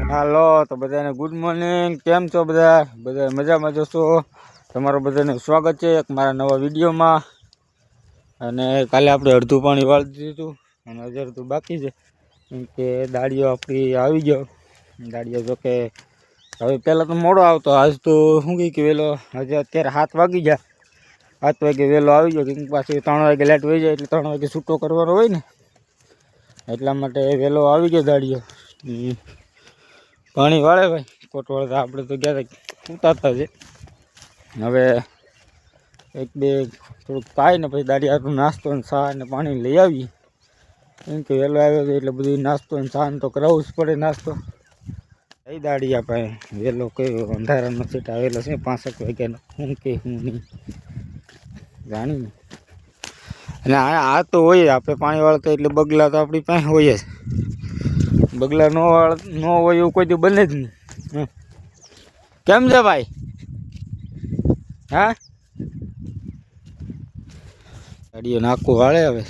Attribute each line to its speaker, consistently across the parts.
Speaker 1: હાલો તો બધાને good morning. કેમ છો બધા મજામાં જશો? તમારું બધાને સ્વાગત છે એક મારા નવા વિડીયોમાં. અને કાલે આપણે અડધું પાણી વાળી દીધું અને હજી અડધું બાકી છે, કેમ કે દાળીઓ આપણી આવી ગયો. દાળીઓ જોકે હવે પહેલાં તો મોડો આવતો, આજ તો શું કહે કે વહેલો, હજી અત્યારે 7 વાગી ગયા. 7 વાગે વહેલો આવી ગયો, કેમ પાછી 3 વાગે લાઇટ વહી જાય એટલે 3 વાગે છૂટો કરવાનો હોય ને, એટલા માટે વહેલો આવી ગયો દાળીઓ. પાણી વાળે ભાઈ કોટ વાળતા આપણે તો ગયા ઉતારતા છે. હવે એક બે થોડુંક પાય ને પછી દાડી આટલું નાસ્તો ને ચા ને પાણી લઈ આવીએ, કેમ કે વહેલો આવ્યો છે એટલે બધું નાસ્તો ને ચા તો કરાવવું જ પડે. નાસ્તો કઈ દાડી આપણે વહેલો કયો અંધારાનો સેટ આવેલો છે 5 વાગ્યાનો, શું કે હું નહીં જાણી. અને આ તો હોય આપણે પાણી વાળતા એટલે બગલા તો આપણી પાસે હોય જ. બગલા ન હોય એવું કોઈ દી બને જ નહીં. કેમ છે ભાઈ? હા, ગાડીઓ નાખું વાળે હવે.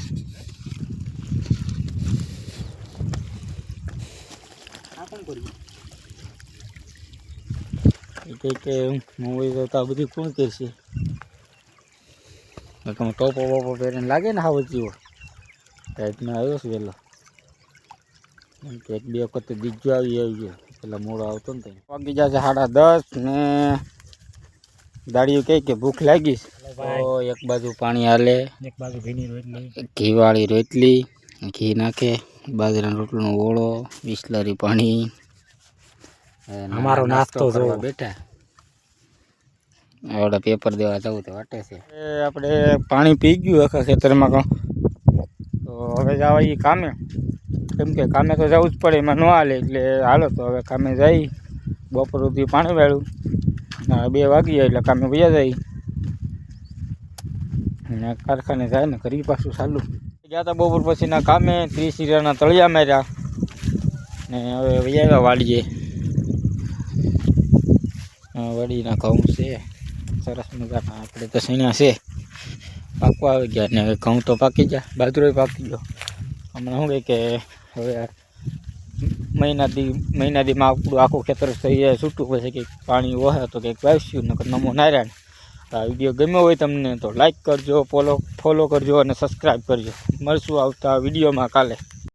Speaker 1: કે હું હોય તો આ બધી કોણ કરશે? તમે ટોપો વોપો પહેરીને લાગે ને હાવ જીવો ટાઈટમાં આવ્યો છે વહેલો. એક બે વખત બીજો આવી ગયો, પેલા મોડો આવતો ને ત્યાં વાગી જશે 10:30 ને દાડીઓ કહે કે ભૂખ લાગી તો એક બાજુ પાણી હાલે, એક બાજુ ઘી વાળી રોટલી, ઘી નાખે, બાજરાના રોટલીનો ઓળો, બિસ્લરી પાણી, અમારો નાસ્તો કરવા બેઠા. આવડે પેપર દેવા જવું તો વાટે છે. આપણે પાણી પી ગયું આખા ખેતરમાં તો હવે જવા એ કામે, કેમ કે કામે તો જવું જ પડે, એમાં ન હાલે એટલે હાલો તો હવે કામે જઈ. બપોર સુધી પાણી વાળ્યું, 2 વાગી જાય એટલે કામે વયા જાય અને કારખાને જાય ને કરી પાછું ચાલુ. ગયા હતા બપોર પછીના કામે, 30 હીરાના તળિયા માર્યા ને હવે વયા આવ્યા વાડીએ. વાડીના ઘઉં છે સરસ મજાના, આપણે તો સૈણા છે પાકવા આવી ગયા ને હવે ઘઉં તો પાકી ગયા, બાજરો પાકી ગયો. હમણાં શું કહે કે હવે મહિનાદીમાં આપણું આખું ખેતર થઈ જાય છૂટું, પછી કંઈક પાણી વહે તો કંઈક વાવીશું, નકર નમો નારાયણ. આ વિડીયો ગમ્યો હોય તમને તો લાઈક કરજો, ફોલો કરજો અને સબસ્ક્રાઈબ કરજો. મળશું આવતા વિડીયોમાં કાલે.